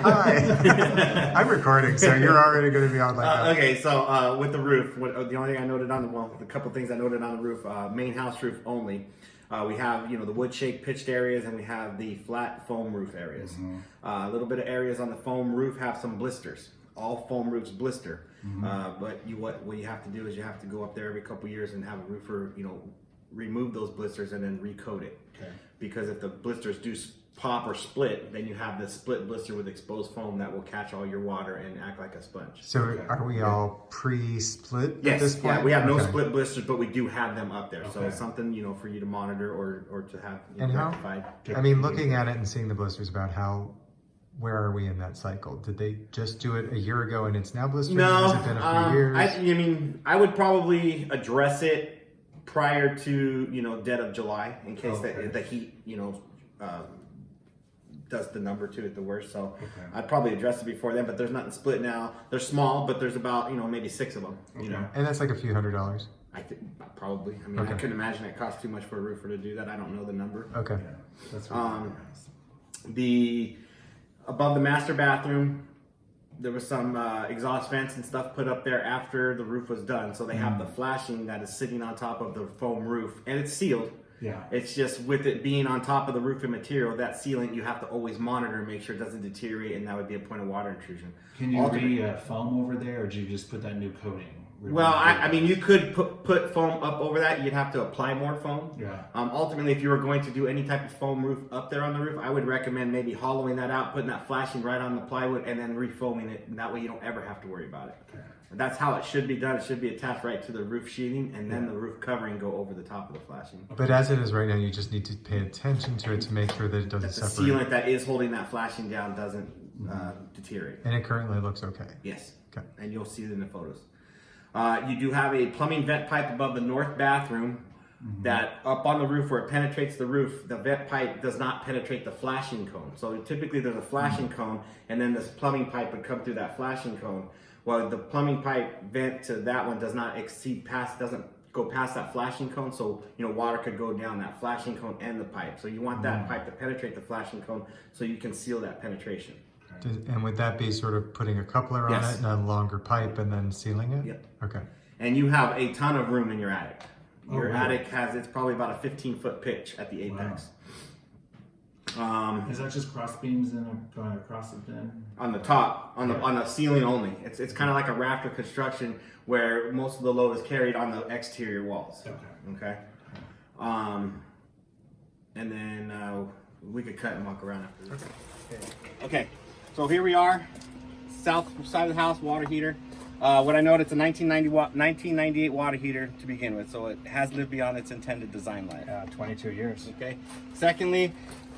Hi. I'm recording, so you're already going to be on like that. Okay, so with the roof, the only thing I noted on the couple things I noted on the roof, main house roof only. We have, the wood shake pitched areas, and we have the flat foam roof areas. A little bit of areas on the foam roof have some blisters. All foam roofs blister, but what you have to do is you have to go up there every couple years and have a roofer, remove those blisters and then recoat it. Okay. Because if the blisters do pop or split, then you have this split blister with exposed foam that will catch all your water and act like a sponge. So are we all pre-split Yes, at this point? yeah, we have no split blisters, but we do have them up there. So Okay. it's something, for you to monitor or to have And how, rectified. I mean, looking at it and seeing the blisters, where are we in that cycle? Did they just do it a year ago and it's now blistering? No, Has it been a few years? I would probably address it prior to, dead of July in case the heat, does the number to it the worst. So I'd probably address it before then, but there's nothing split now. They're small, but there's about, maybe 6 of them, And that's like a few $100s. I think probably. I mean, I couldn't imagine it costs too much for a roofer to do that. I don't know the number. Okay. Yeah, that's really Above the master bathroom, there was some exhaust vents and stuff put up there after the roof was done. So they have the flashing that is sitting on top of the foam roof, and it's sealed. Yeah. It's just with it being on top of the roofing material, that sealant you have to always monitor and make sure it doesn't deteriorate, and that would be a point of water intrusion. Can you foam over there, or do you just put that new coating? Well, I mean, you could put foam up over that. You'd have to apply more foam. Yeah. Ultimately, if you were going to do any type of foam roof up there on the roof, I would recommend maybe hollowing that out, putting that flashing right on the plywood, and then refoaming it. And that way you don't ever have to worry about it. Okay. That's how it should be done. It should be attached right to the roof sheathing, and then the roof covering go over the top of the flashing. But as it is right now, you just need to pay attention to it to make sure that it doesn't The separate. sealant that is holding that flashing down doesn't deteriorate. And it currently looks okay. Yes. Okay. And you'll see it in the photos. You do have a plumbing vent pipe above the north bathroom that up on the roof where it penetrates the roof, the vent pipe does not penetrate the flashing cone. So typically there's a flashing cone, and then this plumbing pipe would come through that flashing cone. Well, the plumbing pipe vent to that one does not doesn't go past that flashing cone, so water could go down that flashing cone and the pipe. So you want that pipe to penetrate the flashing cone so you can seal that penetration. And would that be sort of putting a coupler on it and a longer pipe and then sealing it? Yep. Okay. And you have a ton of room in your attic. Your really? attic it's probably about a 15-foot pitch at the apex. Is that just cross beams going across it then? On the top, on the ceiling only. It's kind of like a rafter construction where most of the load is carried on the exterior walls. Okay. And then we could cut and walk around after this. Okay. So here we are, south side of the house, water heater. What I noted, it's a 1998 water heater to begin with, so it has lived beyond its intended design life. Yeah, 22 years. Okay. Secondly,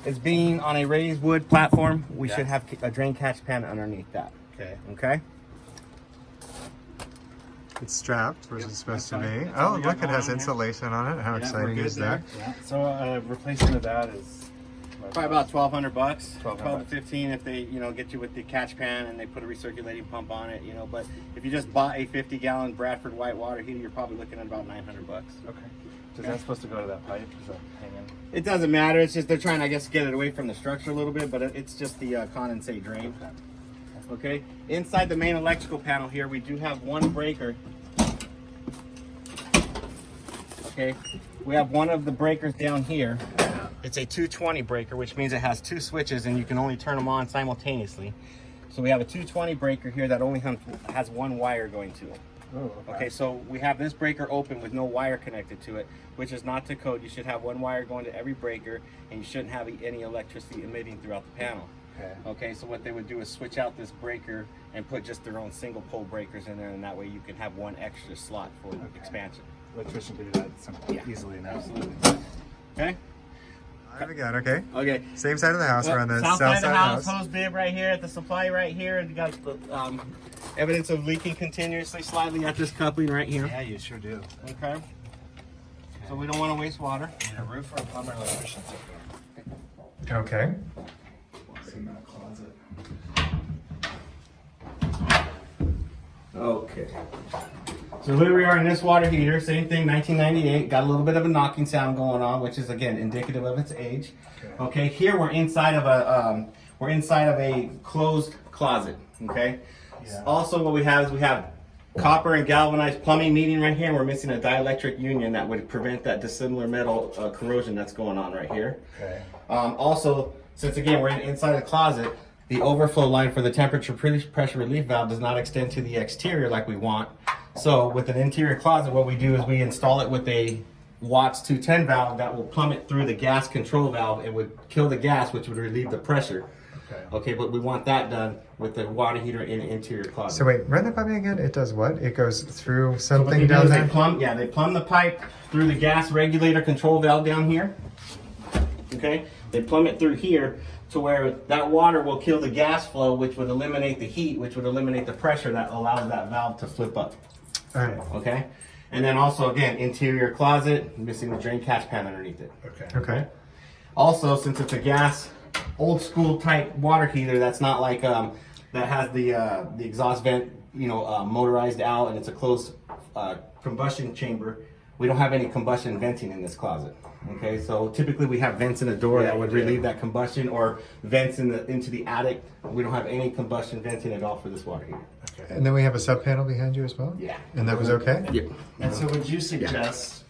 it's being on a raised wood platform. We should have a drain catch pan underneath that. Okay. Okay. It's strapped, which it's supposed to be. That's all Oh, we got look, it has going on here. insulation on it. How exciting is that? Yeah. So replacement of that is Probably about $1,200, 12 to $1,200. 15 if they, get you with the catch pan and they put a recirculating pump on it, But if you just bought a 50-gallon Bradford white water heater, you're probably looking at about $900. okay. Is that supposed to go to that pipe? Is that hanging? It doesn't matter. It's just they're trying, I guess, to get it away from the structure a little bit, but it's just the condensate drain. Okay. Inside the main electrical panel here, we do have one breaker. Okay. We have one of the breakers down here. It's a 220 breaker, which means it has 2 switches and you can only turn them on simultaneously. So we have a 220 breaker here that only has 1 wire going to it. Oh, Okay, so we have this breaker open with no wire connected to it, which is not to code. You should have 1 wire going to every breaker, and you shouldn't have any electricity emitting throughout the panel. Okay. Okay, so what they would do is switch out this breaker and put just their own single pole breakers in there, and that way you can have 1 extra slot for expansion. Electrician could do that easily now. Absolutely. Okay? Again, okay. Okay. Same side of the house. We're on the south south side of the house, hose bib right here at the supply right here, and you got evidence of leaking continuously slightly at this coupling right here. Yeah, you sure do. Okay. So we don't want to waste water. A roofer, a plumber, electrician. Okay. What's in that closet? Okay. So here we are in this water heater, same thing, 1998. Got a little bit of a knocking sound going on, which is again indicative of its age. Okay, here we're inside of we're inside of a closed closet, okay? Yeah. Also what we have is we have copper and galvanized plumbing meeting right here. We're missing a dielectric union that would prevent that dissimilar metal corrosion that's going on right here. Okay. Also, since again we're inside the closet, the overflow line for the temperature pressure relief valve does not extend to the exterior like we want. So with an interior closet, what we do is we install it with a Watts 210 valve that will plummet through the gas control valve. It would kill the gas, which would relieve the pressure. Okay, but we want that done with the water heater in the interior closet. So wait, run that by me again. It does what? It goes through So what something they do down is there? they plumb the pipe through the gas regulator control valve down here. Okay, they plumb it through here to where that water will kill the gas flow, which would eliminate the heat, which would eliminate the pressure that allows that valve to flip up. All right. Okay, and then also again, interior closet, missing the drain catch pan underneath it. Okay. Also, since it's a gas, old school type water heater, that's not like that has the exhaust vent, motorized out, and it's a closed combustion chamber. We don't have any combustion venting in this closet. Okay, so typically we have vents in the door that would relieve that combustion, or vents into the attic. We don't have any combustion venting at all for this water heater. And then we have a sub panel behind you as well? Yeah. And that was okay? Yeah. And so would you suggest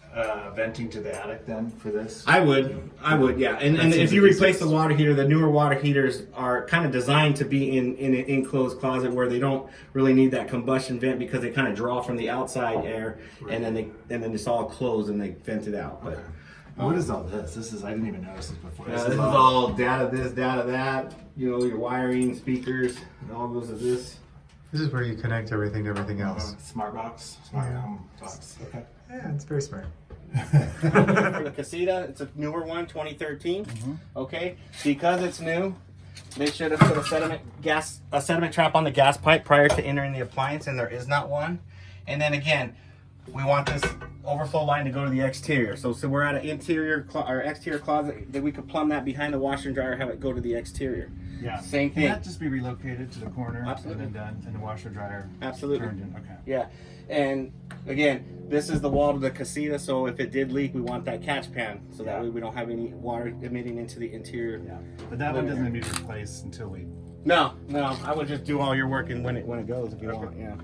venting to the attic then for this? I would, yeah. And if you replace the water heater, the newer water heaters are kind of designed to be in an enclosed closet where they don't really need that combustion vent, because they kind of draw from the outside air, and then it's all closed and they vent it out. But What is all this? I didn't even notice this before. this is all data this, data that. Your wiring, speakers, it all goes to this. This is where you connect everything to everything else. Smart box. Smart home box. Okay. Yeah, it's very smart. For the Casita, it's a newer one, 2013. Okay, because it's new, they should have put a sediment trap on the gas pipe prior to entering the appliance, and there is not one. And then again, we want this overflow line to go to the exterior. So we're at an exterior closet that we could plumb that behind the washer and dryer, have it go to the exterior. Yeah. Same Can thing. that just be relocated to the corner Absolutely. and then done, and the washer dryer Absolutely. turned in? Okay. Yeah, and again, this is the wall to the Casita, so if it did leak, we want that catch pan, so that way we don't have any water emitting into the interior. Yeah. But that one doesn't need to be replaced until we. No, I would just do all your work and when it goes if you want. Yeah.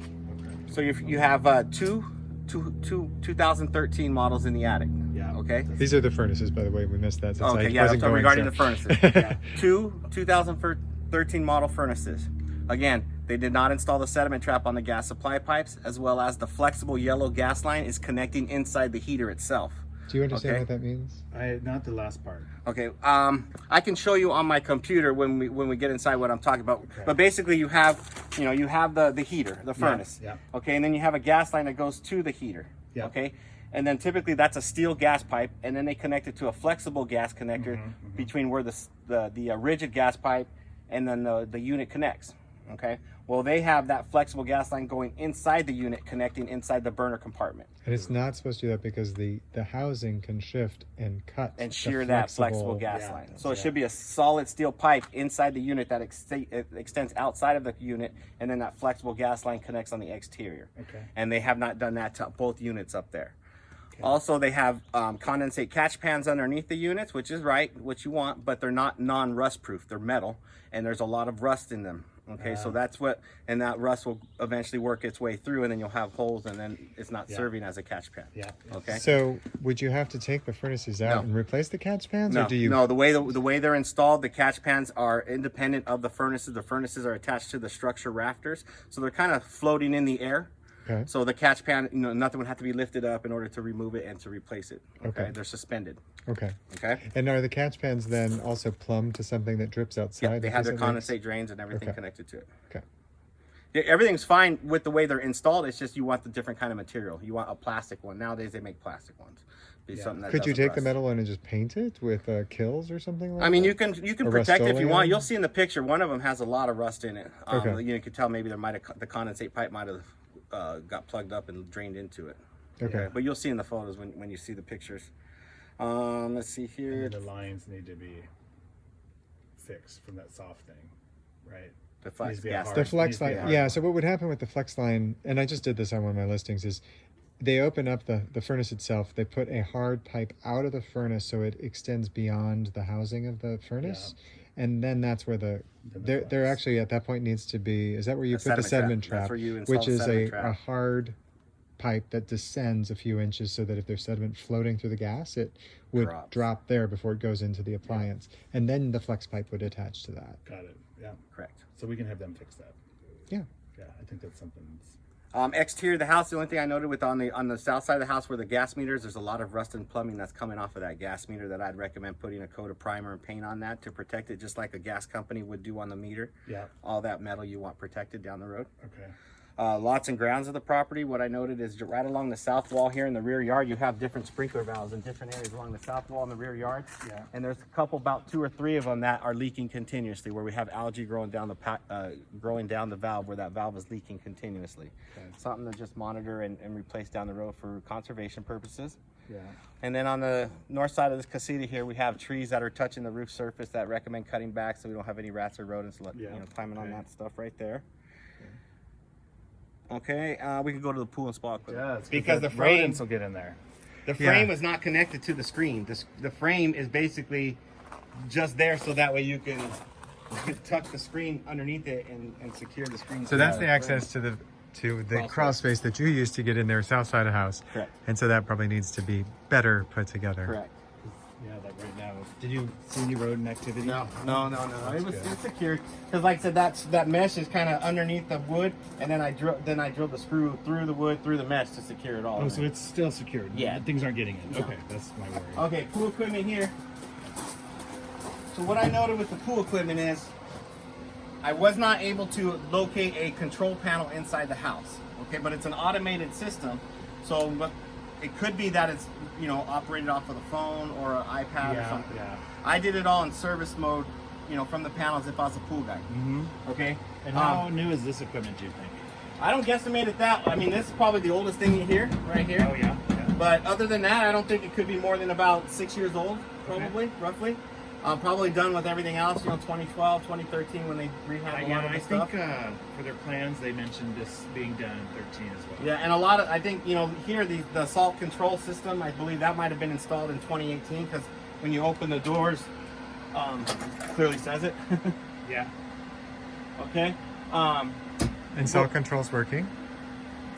So you have two 2013 models in the attic. Yeah. Okay. These are the furnaces, by the way. We missed that. Since Okay. I Yeah. wasn't So going, regarding so. the furnaces, yeah. Two 2013 model furnaces. Again, they did not install the sediment trap on the gas supply pipes, as well as the flexible yellow gas line is connecting inside the heater itself. Do you understand Okay. what that means? Not the last part. Okay, I can show you on my computer when we get inside what I'm talking about. Okay. But basically, you have the heater, the furnace. yeah. Okay, and then you have a gas line that goes to the heater. Yeah. Okay, and then typically that's a steel gas pipe, and then they connect it to a flexible gas connector between where the rigid gas pipe and then the unit connects. Okay, well they have that flexible gas line going inside the unit, connecting inside the burner compartment. And it's not supposed to do that because the housing can shift and cut And the shear that flexible gas Yeah. line. So it should be a solid steel pipe inside the unit that extends outside of the unit, and then that flexible gas line connects on the exterior. Okay. And they have not done that to both units up there. Also, they have condensate catch pans underneath the units, which is what you want, but they're not non-rust proof. They're metal, and there's a lot of rust in them. Okay, so that's and that rust will eventually work its way through, and then you'll have holes, and then it's not serving as a catch pan. Yeah. Okay. So would you have to take the furnaces out No. and replace the catch pans, No, or do you? no. The way they're installed, the catch pans are independent of the furnaces. The furnaces are attached to the structure rafters, so they're kind of floating in the air. Okay. So the catch pan, nothing would have to be lifted up in order to remove it and to replace it. Okay. They're suspended. Okay. Okay. And are the catch pans then also plumbed to something that drips outside? Yeah, they the have their facility? condensate drains and everything Okay. connected to it. Okay. Yeah, everything's fine with the way they're installed. It's just you want the different kind of material. You want a plastic one. Nowadays they make plastic ones. Be something that Could you doesn't take the rust. metal and just paint it with kills or something like that? I mean, you can Or protect it if you want. Rust-Oleum? You'll see in the picture. One of them has a lot of rust in it. Okay. You can tell maybe the condensate pipe might have got plugged up and drained into it. Okay. Yeah, but you'll see in the photos when you see the pictures. Let's see here. And the lines need to be fixed from that soft thing, right? The flex Needs to be a gas. hard- The needs flex to be line, hard. yeah. So what would happen with the flex line, and I just did this on one of my listings, is they open up the furnace itself. They put a hard pipe out of the furnace so it extends beyond the housing of the furnace, and then that's where there actually at that point needs to be, is that where you A put the sediment trap? That's where you install which the is sediment a trap. hard pipe that descends a few inches so that if there's sediment floating through the gas, it would drop there before it goes into the appliance. And then the flex pipe would attach to that. Got it. Yeah. Correct. So we can have them fix that. Yeah. Yeah, I think that's something that's... Exterior of the house, the only thing I noted with on the south side of the house where the gas meters, there's a lot of rust and plumbing that's coming off of that gas meter that I'd recommend putting a coat of primer and paint on that to protect it, just like a gas company would do on the meter. Yeah. All that metal you want protected down the road. Okay. Lots and grounds of the property, what I noted is right along the south wall here in the rear yard, you have different sprinkler valves in different areas along the south wall in the rear yard. Yeah. And there's a couple, about 2 or 3 of them that are leaking continuously, where we have algae growing down the valve, where that valve is leaking continuously. Okay. Something to just monitor and replace down the road for conservation purposes. Yeah. And then on the north side of this casita here, we have trees that are touching the roof surface that recommend cutting back so we don't have any rats or rodents climbing on that stuff right there. Okay, we can go to the pool and spa equipment. Yeah, it's because the frame rodents will get in there. The frame is not connected to the screen. The frame is basically just there so that way you can tuck the screen underneath it and secure the screen. So that's the access to the crawl space that you used to get in there south side of the house. Correct. And so that probably needs to be better put together. Correct. Yeah, like right now. Did you see any rodent activity? No. It's secured because, like I said, that mesh is kind of underneath the wood, and then I drilled the screw through the wood through the mesh to secure it all. Oh, so it's still secured. Yeah. Things aren't getting in. No. Okay, that's my worry. Okay, pool equipment here. So what I noted with the pool equipment is I was not able to locate a control panel inside the house. Okay, but it's an automated system, so it could be that it's operated off of the phone or an iPad or something. Yeah. I did it all in service mode, from the panels if I was a pool guy. Mm-hmm. Okay. And how new is this equipment, do you think? I don't guesstimate it that. I mean, this is probably the oldest thing here, right here. Oh yeah. But other than that, I don't think it could be more than about 6 years old, probably, roughly. Probably done with everything else, 2012, 2013 when they rehabbed a lot of the stuff. I think for their plans they mentioned this being done in 13 as well. Yeah, and a lot of, I think, here the salt control system, I believe that might have been installed in 2018 because when you open the doors, it clearly says it. Yeah. Okay. And salt control's working.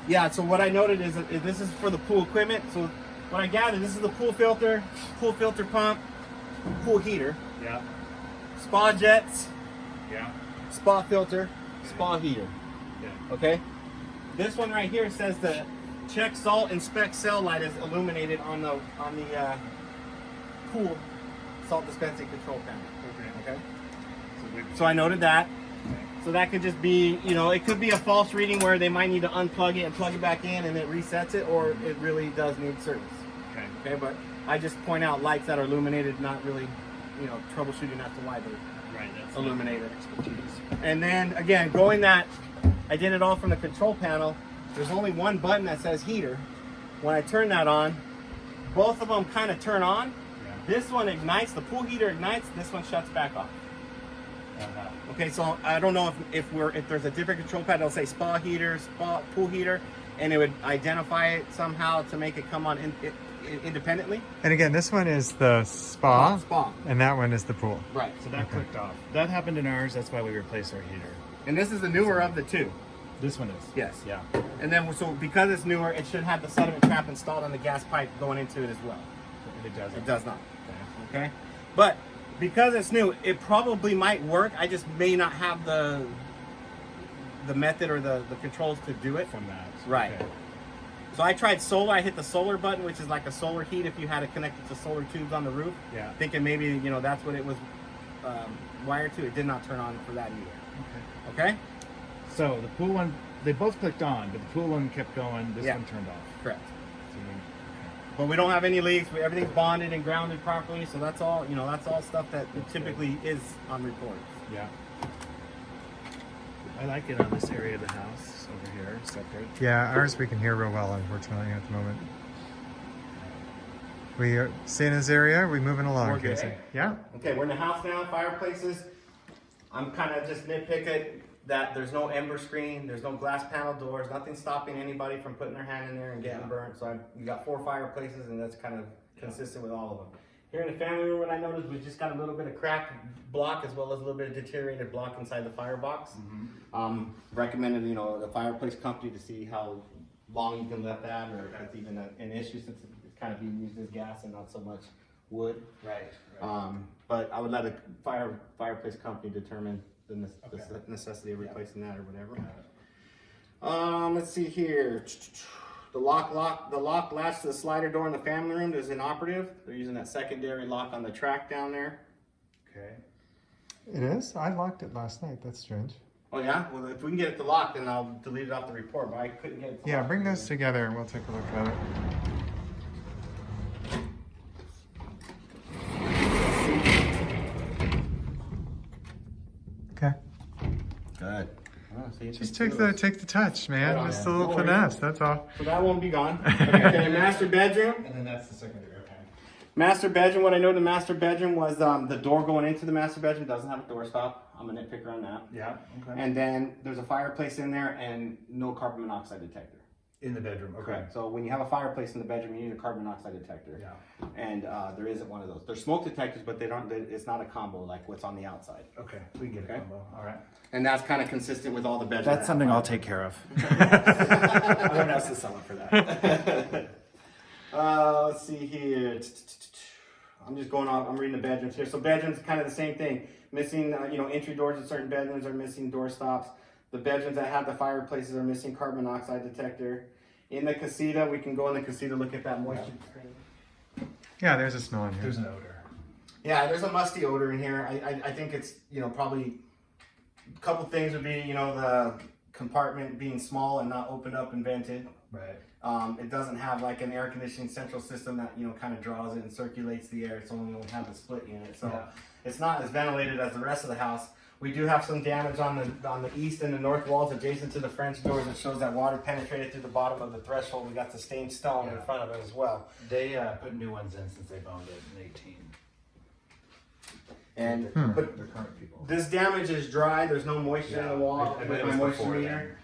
Yeah, so what I noted is that this is for the pool equipment. So what I gathered, this is the pool filter pump, pool heater, Yeah. spa jets, Yeah. spa filter, spa heater. Yeah. Okay. This one right here says the check salt inspect cell light is illuminated on the pool salt dispensing control panel. Okay. Okay. So I noted that. So that could just be, it could be a false reading where they might need to unplug it and plug it back in and it resets it, or it really does need service. Okay. Okay, but I just point out lights that are illuminated, not really, troubleshooting as to why they're Right. That's illuminated. expertise. And then again, I did it all from the control panel. There's only one button that says heater. When I turn that on, both of them kind of turn on. Yeah. This one ignites, the pool heater ignites, this one shuts back off. Okay, so I don't know if there's a different control pad, it'll say spa heater, pool heater, and it would identify it somehow to make it come on independently. And again, this one is the spa, Spa. and that one is the pool. Right. So that clicked off. That happened in ours. That's why we replaced our heater. And this is the newer of the two. This one is. Yes. Yeah. And then, so because it's newer, it should have the sediment trap installed on the gas pipe going into it as well. It does. It does not. Okay. Okay? But because it's new, it probably might work. I just may not have the method or the controls to do it. From that. Right. Okay. So I tried solar. I hit the solar button, which is like a solar heat if you had it connected to solar tubes on the roof. Yeah. Thinking maybe, that's what it was wired to. It did not turn on for that either. Okay? So the pool one, they both clicked on, but the pool one kept going. This Yeah. one turned off. Correct. So But we don't have any leaks. Everything's bonded and grounded properly. So that's all, that's all stuff that typically is on reports. yeah. I like it on this area of the house over here, separate. Yeah, ours we can hear real well, unfortunately, at the moment. We are staying in this area. Are we moving along, We're good. Casey? Yeah. Okay, we're in the house now, fireplaces. I'm kind of just nitpicking that there's no ember screen, there's no glass panel doors, nothing stopping anybody from putting their hand in there and getting burnt. So you got 4 fireplaces, and that's kind of consistent with all of them. Here in the family room, what I noticed, we just got a little bit of cracked block as well as a little bit of deteriorated block inside the firebox. Recommended, the fireplace company to see how long you can let that, or if it's even an issue since it's kind of being used as gas and not so much wood. Right. But I would let a fireplace company determine the necessity of replacing that or whatever. Let's see here. The lock latch to the slider door in the family room is inoperative. They're using that secondary lock on the track down there. Okay. It is? I locked it last night. That's strange. Oh yeah? Well, if we can get it to lock, then I'll delete it off the report, but I couldn't get it to Yeah, lock. bring those together and we'll take a look at it. Okay. Good. Just take the touch, man. Oh, Just yeah. a little No worries. finesse, that's all. So that won't be gone. Okay, master bedroom. And then that's the secondary. Okay. Master bedroom, what I know the master bedroom was the door going into the master bedroom doesn't have a door stop. I'm a nitpicker on that. Yeah. Okay. And then there's a fireplace in there and no carbon monoxide detector. In the bedroom. Okay. So when you have a fireplace in the bedroom, you need a carbon monoxide detector. Yeah. And there isn't one of those. There's smoke detectors, but it's not a combo like what's on the outside. Okay. We can get a combo. All right. And that's kind of consistent with all the bedrooms. That's something I'll take care of. I don't have to sell it for that. Let's see here. I'm just going off. I'm reading the bedrooms here. So bedrooms, kind of the same thing. Missing, entry doors in certain bedrooms are missing door stops. The bedrooms that have the fireplaces are missing carbon monoxide detector. In the casita, we can go in the casita, look at that moisture screen. Yeah, there's a smell in here. There's an odor. Yeah, there's a musty odor in here. I think it's, probably a couple things would be, the compartment being small and not opened up and vented. Right. It doesn't have like an air conditioning central system that, kind of draws it and circulates the air. It's only going to have a split unit. So it's not as ventilated as the rest of the house. We do have some damage on the east and the north walls adjacent to the French doors that shows that water penetrated through the bottom of the threshold. We got the stained stone in front of it as well. They put new ones in since they've owned it in 18. And but They're current people. this damage is dry. There's no moisture in the wall I bet with it my was moisture before meter.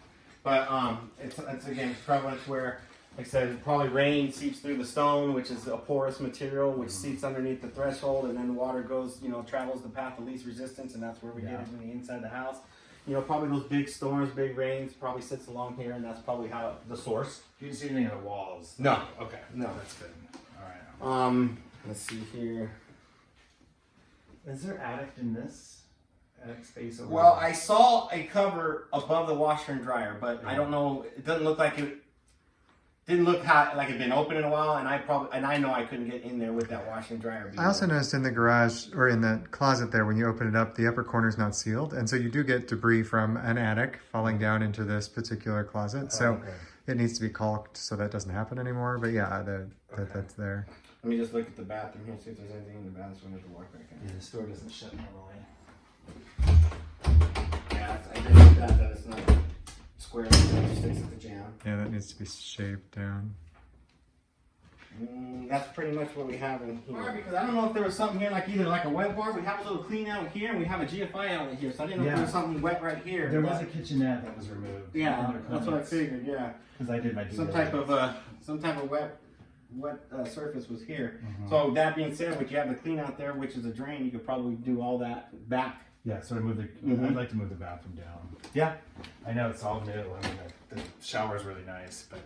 But it's again it's prevalent where, like I said, probably rain seeps through the stone, which is a porous material, which seeps underneath the threshold, and then water goes, travels the path of least resistance, and that's where we get it in the inside of the house. Probably those big storms, big rains, probably sits along here, and that's probably how the source. You didn't see anything in the walls? No. Okay. No. That's good. All right. Let's see here. Is there attic in this attic space over Well, there? I saw a cover above the washer and dryer, but I don't know. It doesn't look like it. Didn't look like it'd been open in a while, and I know I couldn't get in there with that washer and dryer. I also noticed in the garage or in the closet there, when you open it up, the upper corner is not sealed. And so you do get debris from an attic falling down into this particular closet. So it needs to be caulked so that doesn't happen anymore. But yeah, that's there. Let me just look at the bathroom here, see if there's anything in the bathroom with the walk back in. Yeah, this door doesn't shut normally. Yeah, I did look at that. It's not square. It sticks at the jam. Yeah, that needs to be shaped down. That's pretty much what we have in here. Because I don't know if there was something here, like either like a wet bar. We have a little clean out here, and we have a GFI outlet here. So I didn't know if there was something wet right here. There was a kitchenette that was removed. Yeah, that's what I figured. Yeah, Because I did my due some type of wet surface was here. So that being said, would you have the clean out there, which is a drain? You could probably do all that back. Yeah, so I moved I'd like to move the bathroom down. Yeah. I know it's all new. I mean, the shower's really nice, but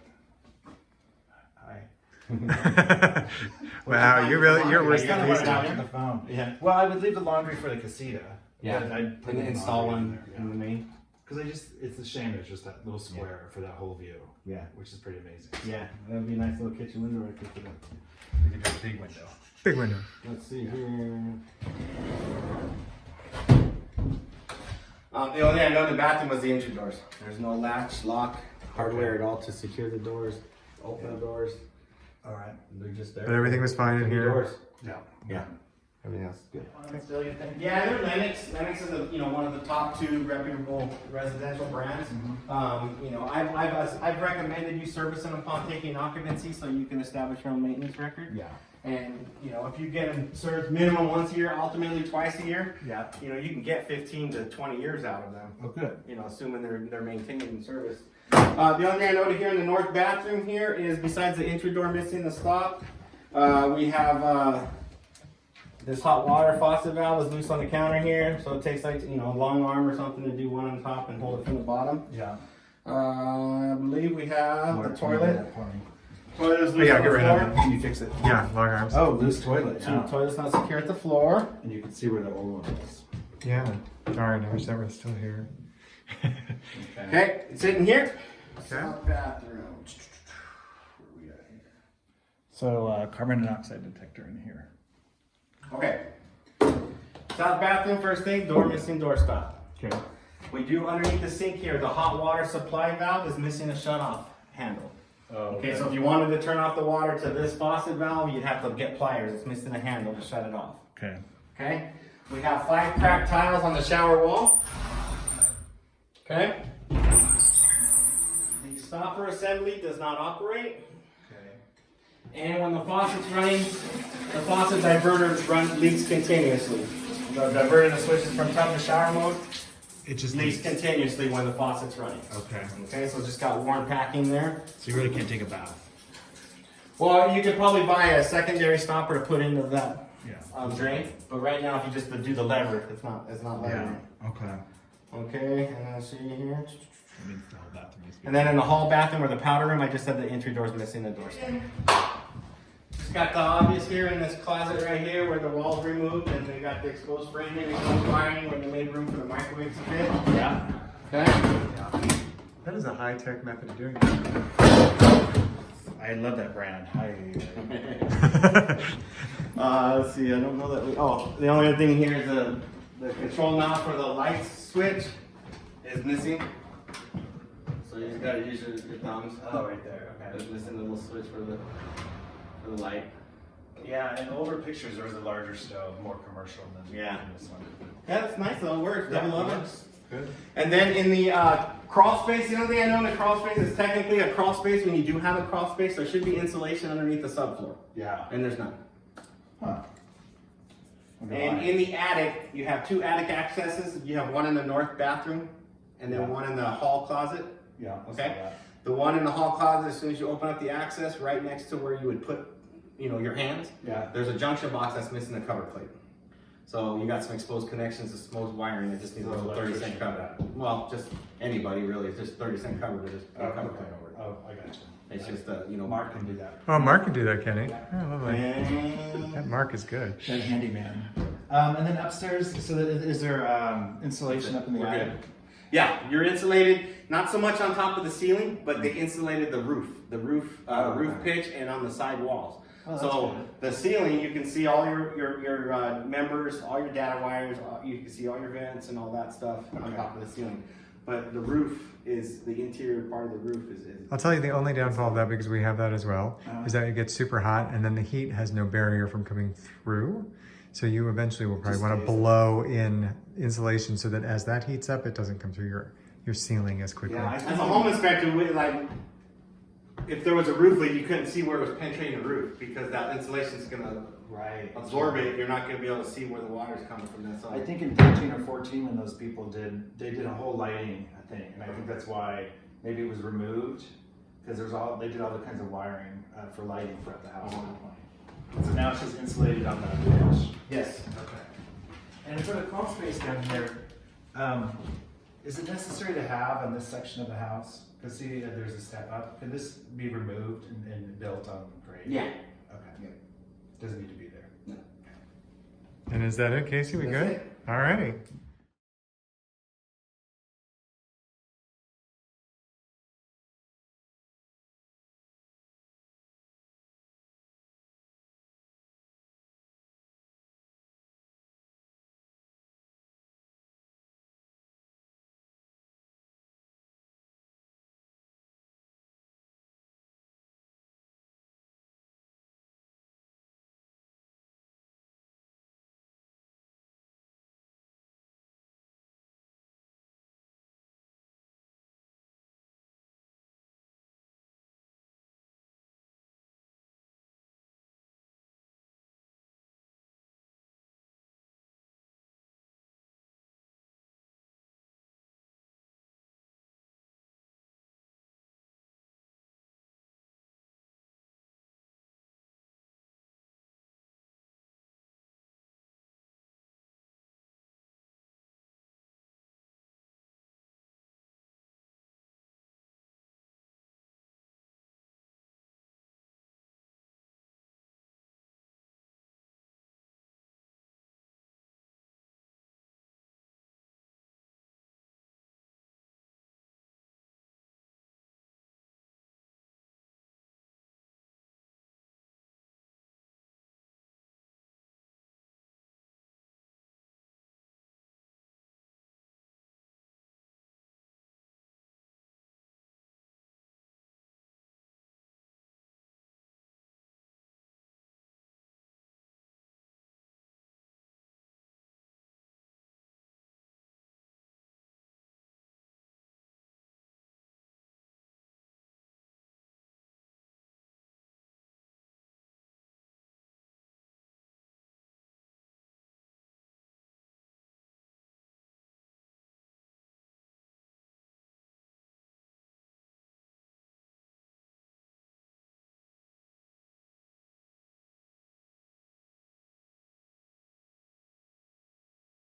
Wow, you're worse I than kind of me. want to talk to the phone. Yeah. Well, I would leave the laundry for the casita. Yeah. But I'd put And the install laundry one in in the main. Because it's a shame there's just that little square for that whole view. Yeah. Which is pretty amazing. Yeah, that'd be a nice little kitchen window right there for that. We could do a big window. Big window. Let's see here. The only thing I know in the bathroom was the entry doors. There's no latch, lock, hardware at all to secure the doors, open the doors. All right. They're just there. But everything was fine in Three here. doors. Yeah. Yeah. Everything else is good. Australia thing? Yeah, they're Lennox. Lennox is one of the top 2 reputable residential brands. I've recommended you servicing them upon taking occupancy so you can establish your own maintenance record. Yeah. And if you get them served minimum once a year, ultimately twice a year, Yeah. you can get 15 to 20 years out of them. Oh, good. Assuming they're maintained and serviced. The only thing I noted here in the north bathroom here is besides the entry door missing the stop, we have This hot water faucet valve is loose on the counter here, so it takes like, you know, a long arm or something to do one on top and hold it from the bottom. Yeah. I believe we have the toilet. Toilet is Oh, loose yeah, on get the rid of floor. it. Can you fix it? Yeah, long arms. Oh, loose toilet. So the toilet's not secure at the floor. And you can see where the old one is. Yeah. Darn, I wish that was still here. Okay, it's sitting here. Okay. South bathroom. Where are we at here? So carbon monoxide detector in here. Okay. South bathroom, first thing, door missing doorstop. Okay. We do underneath the sink here, the hot water supply valve is missing a shut-off handle. Oh, Okay, so if you wanted to turn off the water to this faucet valve, you'd have to get pliers. It's missing a handle to shut it off. Okay. Okay? We have 5 cracked tiles on the shower wall. Okay? The stopper assembly does not operate. Okay. And when the faucet's running, the faucet diverter leaks continuously. The diverter that switches from tub to shower mode It just leaks continuously when the faucet's running. Okay. Okay, so it's just got worn packing there. So you really can't take a bath. Well, you could probably buy a secondary stopper to put into that Yeah. drain. But right now, if you just do the lever, it's not letting Yeah. Okay. it. Okay, and then see here. That means the whole bathroom needs to be. And then in the hall bathroom or the powder room, I just said the entry door's missing the door stop. Just got the obvious here in this closet right here where the wall's removed and they got the exposed framing and exposed wiring when they made room for the microwave to fit. Yeah. Okay. That is a high-tech method of doing it. I love that brand. Let's see, I don't know that the only other thing here is the control knob for the light switch is missing. So you just gotta use your thumbs. Oh, right there. Okay. It's missing the little switch for the light. Yeah, in older pictures there was a larger stove, more commercial than Yeah. this one. Yeah, that's nice though, it works, double oven. Good. And then in the crawl space, the only thing I know in the crawl space is technically a crawl space. When you do have a crawl space, there should be insulation underneath the subfloor. Yeah. And there's none. Huh. And in the attic, you have 2 attic accesses. You have one in the north bathroom and then Yeah. one in the hall closet. Yeah. I saw Okay. that. The one in the hall closet, as soon as you open up the access, right next to where you would put, your hands, Yeah. there's a junction box that's missing the cover plate. So you got some exposed connections, exposed wiring that just needs a little 30-cent cover. Well, just anybody really, it's just 30-cent cover to just put a cover plate over it. Oh, I got you. It's just, Mark can do that. Oh, Mark can do that, can he? Oh, lovely. And That Mark is good. That handyman. And then upstairs, so is there insulation up in the We're attic? good. Yeah, you're insulated, not so much on top of the ceiling, but they insulated the roof roof okay. pitch and on the side walls. Oh, that's So good. the ceiling, you can see all your members, all your data wires, you can see all your vents and all that stuff on Okay. top of the ceiling. But the roof is, the interior part of the roof is I'll tell you the only downfall of that, because we have that as well, Uh-huh. is that it gets super hot and then the heat has no barrier from coming through. So you eventually will probably Just want to stays. blow in insulation so that as that heats up, it doesn't come through your ceiling as quickly. Yeah, as a home inspector, if there was a roof leak, you couldn't see where it was penetrating the roof because that insulation's gonna Right. absorb it. You're not gonna be able to see where the water's coming from that I side. think in 13 or 14 when those people they did a whole lighting, I think, and I think that's why maybe it was removed because they did all the kinds of wiring for lighting throughout the house at that point. So now it's just insulated on the edge. Yes. Okay. And for the crawl space down here, is it necessary to have on this section of the house? Because see, there's a step up. Can this be removed and built on grade? Yeah. Okay. Yeah. Doesn't need to be there. And is that it, Casey? We That's good? it. All righty.